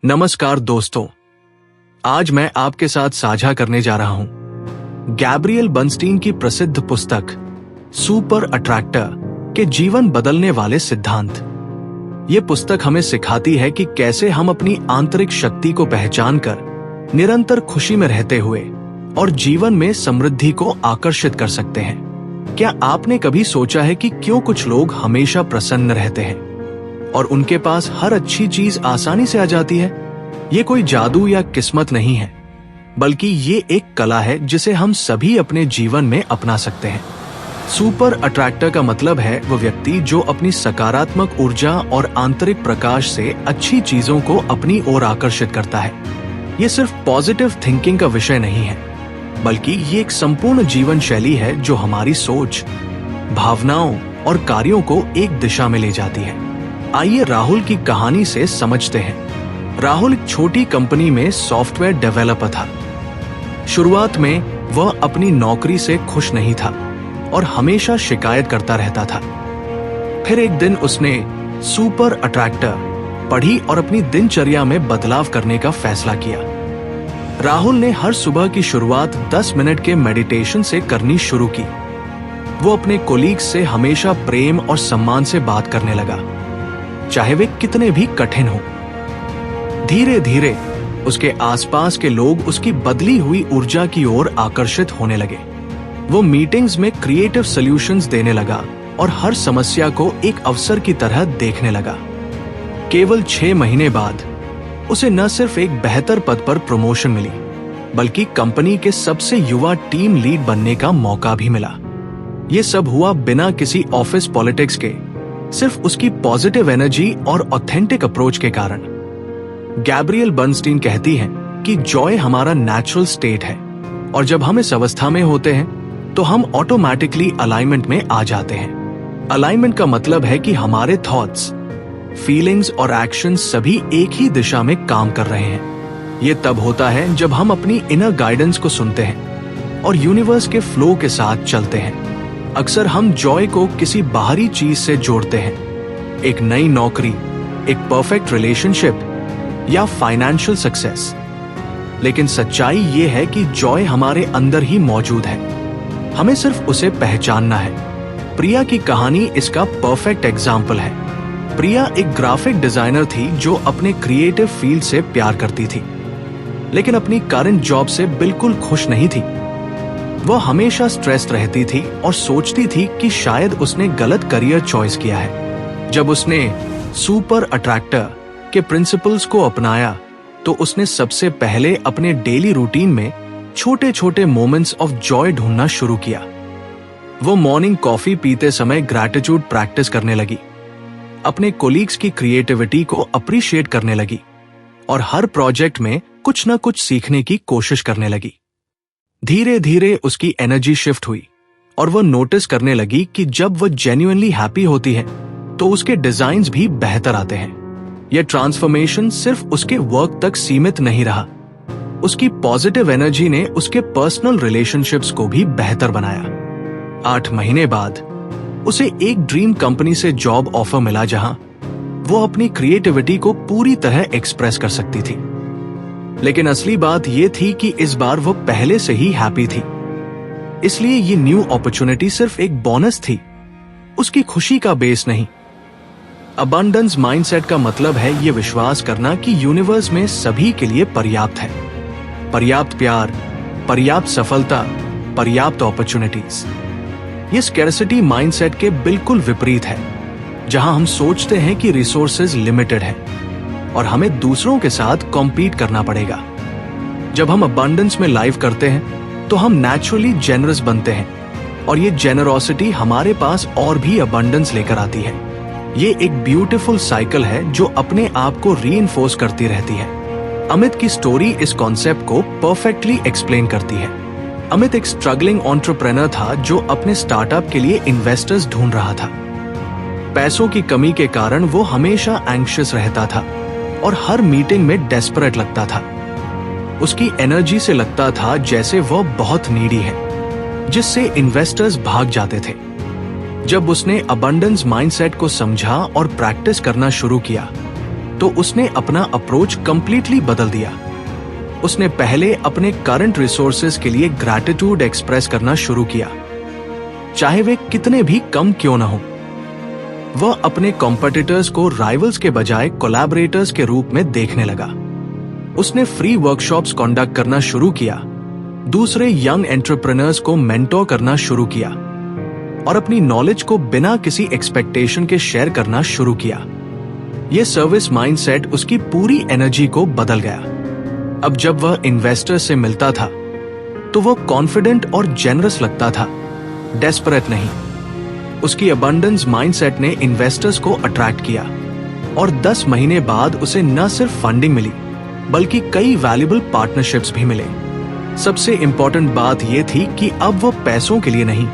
नमस्कार दोस्तों, आज मैं आपके साथ साझा करने जा रहा हूं गैब्रियल बर्नस्टीन की प्रसिद्ध पुस्तक सुपर अट्रैक्टर के जीवन बदलने वाले सिद्धांत। ये पुस्तक हमें सिखाती है कि कैसे हम अपनी आंतरिक शक्ति को पहचान कर निरंतर खुशी में रहते हुए और जीवन में समृद्धि को आकर्षित कर सकते हैं। क्या आपने कभी सोचा है कि क्यों कुछ लोग हमेशा प्रसन्न रहते हैं और उनके पास हर अच्छी चीज आसानी से आ जाती है? ये कोई जादू या किस्मत नहीं है, बल्कि ये एक कला है जिसे हम सभी अपने जीवन में अपना सकते हैं। सुपर अट्रैक्टर का मतलब है वो व्यक्ति जो अपनी सकारात्मक ऊर्जा और आंतरिक प्रकाश से अच्छी चीजों को अपनी ओर आकर्षित करता है। ये सिर्फ पॉजिटिव थिंकिंग का विषय नहीं है, बल्कि ये एक संपूर्ण जीवन शैली है जो हमारी सोच, भावनाओं और कार्यों को एक दिशा में ले जाती है। आइए राहुल की कहानी से समझते हैं। राहुल एक छोटी कंपनी में सॉफ्टवेयर डेवलपर था। शुरुआत में वह अपनी नौकरी से खुश नहीं था और हमेशा शिकायत करता रहता था। फिर एक दिन उसने सुपर अट्रैक्टर पढ़ी और अपनी दिनचर्या में बदलाव करने का फैसला किया। राहुल ने हर सुबह की शुरुआत 10 मिनट के मेडिटेशन से करनी शुरू की। वो अपने कोलीग्स से हमेशा प्रेम और सम्मान से बात करने लगा, चाहे वे कितने भी कठिन हो। धीरे धीरे उसके आसपास के लोग उसकी बदली हुई ऊर्जा की ओर आकर्षित होने लगे। वो मीटिंग्स में क्रिएटिव सॉल्यूशंस देने लगा और हर समस्या को एक अवसर की तरह देखने लगा। केवल 6 महीने बाद उसे न सिर्फ एक बेहतर पद पर प्रमोशन मिली, बल्कि कंपनी के सबसे युवा टीम लीड बनने का मौका भी मिला। ये सब हुआ बिना किसी ऑफिस पॉलिटिक्स के, सिर्फ उसकी पॉजिटिव एनर्जी और ऑथेंटिक अप्रोच के कारण। गैब्रियल बर्नस्टीन कहती हैं कि जॉय हमारा नेचुरल स्टेट है और जब हम इस अवस्था में होते हैं तो हम ऑटोमेटिकली अलाइनमेंट में आ जाते हैं। अलाइनमेंट का मतलब है कि हमारे थॉट्स, फीलिंग्स और एक्शंस सभी एक ही दिशा में काम कर रहे हैं। ये तब होता है जब हम अपनी इनर गाइडेंस को सुनते हैं और यूनिवर्स के फ्लो के साथ चलते हैं। अक्सर हम जॉय को किसी बाहरी चीज से जोड़ते हैं, एक नई नौकरी, एक परफेक्ट रिलेशनशिप या फाइनेंशियल सक्सेस। लेकिन सच्चाई ये है कि जॉय हमारे अंदर ही मौजूद है, हमें सिर्फ उसे पहचानना है। प्रिया की कहानी इसका परफेक्ट एग्जाम्पल है। प्रिया एक ग्राफिक डिजाइनर थी जो अपने क्रिएटिव फील्ड से प्यार करती थी, लेकिन अपनी करंट जॉब से बिल्कुल खुश नहीं थी। वह हमेशा स्ट्रेस्ड रहती थी और सोचती थी कि शायद उसने गलत करियर चॉइस किया है। जब उसने सुपर अट्रैक्टर के प्रिंसिपल्स को अपनाया तो उसने सबसे पहले अपने डेली रूटीन में छोटे छोटे मोमेंट्स ऑफ जॉय ढूंढना शुरू किया। वो मॉर्निंग कॉफी पीते समय ग्रैटिट्यूड प्रैक्टिस करने लगी, अपने कोलीग्स की क्रिएटिविटी को अप्रिशिएट करने लगी और हर प्रोजेक्ट में कुछ न कुछ सीखने की कोशिश करने लगी। धीरे धीरे उसकी एनर्जी शिफ्ट हुई और वह नोटिस करने लगी कि जब वह जेन्युइनली हैप्पी होती है तो उसके डिजाइन्स भी बेहतर आते हैं। यह ट्रांसफॉर्मेशन सिर्फ उसके वर्क तक सीमित नहीं रहा, उसकी पॉजिटिव एनर्जी ने उसके पर्सनल रिलेशनशिप्स को भी बेहतर बनाया। 8 महीने बाद उसे एक ड्रीम कंपनी से जॉब ऑफर मिला जहां वो अपनी क्रिएटिविटी को पूरी तरह एक्सप्रेस कर सकती थी। लेकिन असली बात यह थी कि इस बार वो पहले से ही हैप्पी थी, इसलिए ये न्यू अपॉर्चुनिटी सिर्फ एक बोनस थी, उसकी खुशी का बेस नहीं। अबंडेंस माइंडसेट का मतलब है ये विश्वास करना कि यूनिवर्स में सभी के लिए पर्याप्त है, पर्याप्त प्यार, पर्याप्त सफलता, पर्याप्त अपॉर्चुनिटीज। ये स्कैर्सिटी माइंडसेट के बिल्कुल विपरीत है, जहां हम सोचते हैं कि रिसोर्सेज लिमिटेड है और हमें दूसरों के साथ कॉम्पीट करना पड़ेगा। जब हम अबंडेंस में लाइव करते हैं तो हम नेचुरली जेनरस बनते हैं और ये जेनरोसिटी हमारे पास और भी अबंडेंस लेकर आती है। ये एक ब्यूटीफुल साइकिल है जो अपने आप को रीइंफोर्स करती रहती है। अमित की स्टोरी इस कॉन्सेप्ट को परफेक्टली एक्सप्लेन करती है। अमित एक स्ट्रगलिंग एंटरप्रेन्योर था जो अपने स्टार्टअप के लिए इन्वेस्टर्स ढूंढ रहा था। पैसों की कमी के कारण वो हमेशा एंग्शियस रहता था और हर मीटिंग में डेस्परेट लगता था। उसकी एनर्जी से लगता था जैसे वह बहुत नीडी है, जिससे इन्वेस्टर्स भाग जाते थे। जब उसने अबंडेंस माइंडसेट को समझा और प्रैक्टिस करना शुरू किया तो उसने अपना अप्रोच कंप्लीटली बदल दिया। उसने पहले अपने करंट रिसोर्सेज के लिए ग्रैटिट्यूड एक्सप्रेस करना शुरू किया, चाहे वे कितने भी कम क्यों न हो। वह अपने कॉम्पिटिटर्स को राइवल्स के बजाय कोलैबोरेटर्स के रूप में देखने लगा। उसने फ्री वर्कशॉप्स कंडक्ट करना शुरू किया, दूसरे यंग एंटरप्रेन्योर्स को मेंटोर करना शुरू किया और अपनी नॉलेज को बिना किसी एक्सपेक्टेशन के शेयर करना शुरू किया। यह सर्विस माइंडसेट उसकी पूरी एनर्जी को बदल गया। अब जब वह इन्वेस्टर से मिलता था तो वह कॉन्फिडेंट और जेनरस लगता था, डेस्परेट नहीं। उसकी अबंडेंस माइंडसेट ने इन्वेस्टर्स को अट्रैक्ट किया और 10 महीने बाद उसे न सिर्फ फंडिंग मिली बल्कि कई वैल्यूएबल पार्टनरशिप्स भी मिले। सबसे इंपॉर्टेंट बात यह थी कि अब वह पैसों के लिए नहीं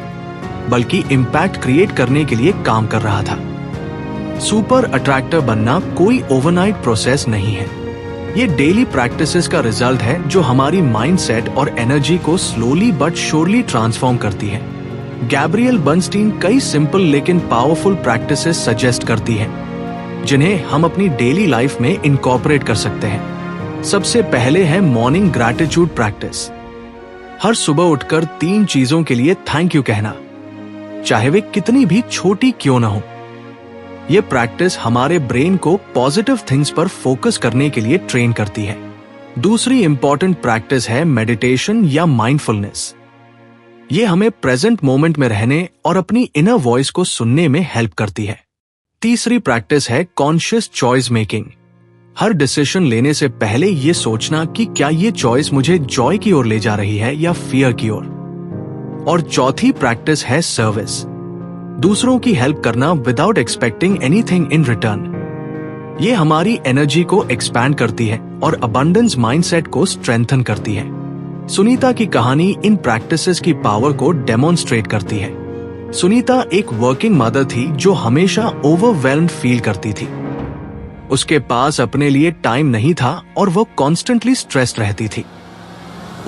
बल्कि इम्पैक्ट क्रिएट करने के लिए काम कर रहा था। सुपर अट्रैक्टर बनना कोई ओवरनाइट प्रोसेस नहीं है। ये डेली प्रैक्टिसेस का रिजल्ट है जो हमारी माइंडसेट और एनर्जी को स्लोली बट श्योरली ट्रांसफॉर्म करती है। गैब्रियल बर्नस्टीन कई सिंपल लेकिन पावरफुल प्रैक्टिसेस सजेस्ट करती हैं, जिन्हें हम अपनी डेली लाइफ में इनकॉर्पोरेट कर सकते हैं। सबसे पहले है मॉर्निंग ग्रैटिट्यूड प्रैक्टिस। हर सुबह उठकर 3 चीजों के लिए थैंक यू कहना, चाहे वे कितनी भी छोटी क्यों ना हो। यह प्रैक्टिस हमारे ब्रेन को पॉजिटिव थिंग्स पर फोकस करने के लिए ट्रेन करती है। दूसरी इंपॉर्टेंट प्रैक्टिस है मेडिटेशन या माइंडफुलनेस। ये हमें प्रेजेंट मोमेंट में रहने और अपनी इनर वॉइस को सुनने में हेल्प करती है। तीसरी प्रैक्टिस है कॉन्शियस चॉइस मेकिंग। हर डिसीजन लेने से पहले ये सोचना कि क्या ये चॉइस मुझे जॉय की ओर ले जा रही है या फियर की ओर। और चौथी प्रैक्टिस है सर्विस। दूसरों की हेल्प करना without expecting anything in return. ये हमारी एनर्जी को एक्सपैंड करती है और अबंडेंस माइंडसेट को स्ट्रेंथन करती है। सुनीता की कहानी इन प्रैक्टिसेस की पावर को डेमोन्स्ट्रेट करती है। सुनीता एक वर्किंग मदर थी जो हमेशा ओवरवेल्म्ड फील करती थी। उसके पास अपने लिए टाइम नहीं था और वो कॉन्स्टेंटली स्ट्रेस्ड रहती थी।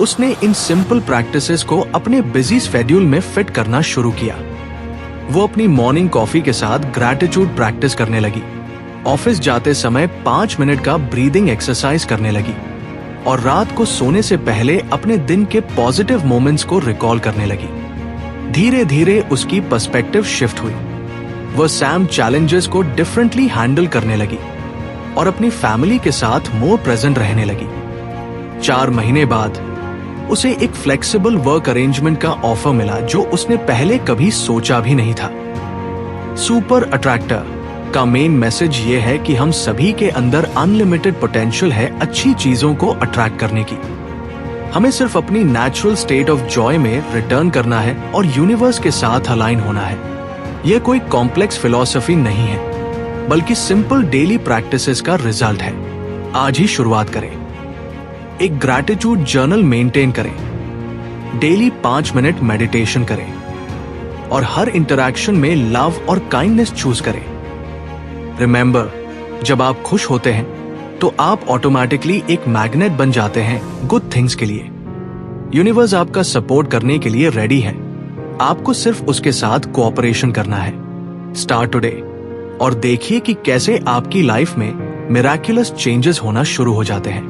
उसने इन सिंपल प्रैक्टिसेस को अपने बिजी शेड्यूल में फिट करना शुरू किया। वो अपनी मॉर्निंग कॉफी के साथ ग्रैटिट्यूड प्रैक्टिस करने लगी, ऑफिस जाते समय 5 मिनट का ब्रीदिंग एक्सरसाइज करने लगी और रात को सोने से पहले अपने दिन के पॉजिटिव मोमेंट्स को रिकॉल करने लगी। धीरे धीरे उसकी पर्सपेक्टिव शिफ्ट हुई। वह सैम चैलेंजेस को डिफरेंटली हैंडल करने लगी और अपनी फैमिली के साथ मोर प्रेजेंट रहने लगी। 4 महीने बाद उसे एक फ्लेक्सिबल वर्क अरेंजमेंट का ऑफर मिला जो उसने पहले कभी सोचा भी नहीं था। सुपर अट्रैक्टर का मेन मैसेज ये है कि हम सभी के अंदर अनलिमिटेड पोटेंशियल है अच्छी चीजों को अट्रैक्ट करने की। हमें सिर्फ अपनी नेचुरल स्टेट ऑफ जॉय में रिटर्न करना है और यूनिवर्स के साथ अलाइन होना है। यह कोई कॉम्प्लेक्स फिलॉसफी नहीं है बल्कि सिंपल डेली प्रैक्टिसेस का रिजल्ट है। आज ही शुरुआत करें। एक ग्रैटिट्यूड जर्नल मेंटेन करें, डेली 5 मिनट मेडिटेशन करें और हर इंटरैक्शन में लव और काइंडनेस चूज करें। रिमेंबर, जब आप खुश होते हैं तो आप ऑटोमेटिकली एक मैग्नेट बन जाते हैं गुड थिंग्स के लिए। यूनिवर्स आपका सपोर्ट करने के लिए रेडी है। आपको सिर्फ उसके साथ कोऑपरेशन करना है। स्टार्ट टुडे और देखिए कि कैसे आपकी लाइफ में मिराक्युलस चेंजेस होना शुरू हो जाते हैं।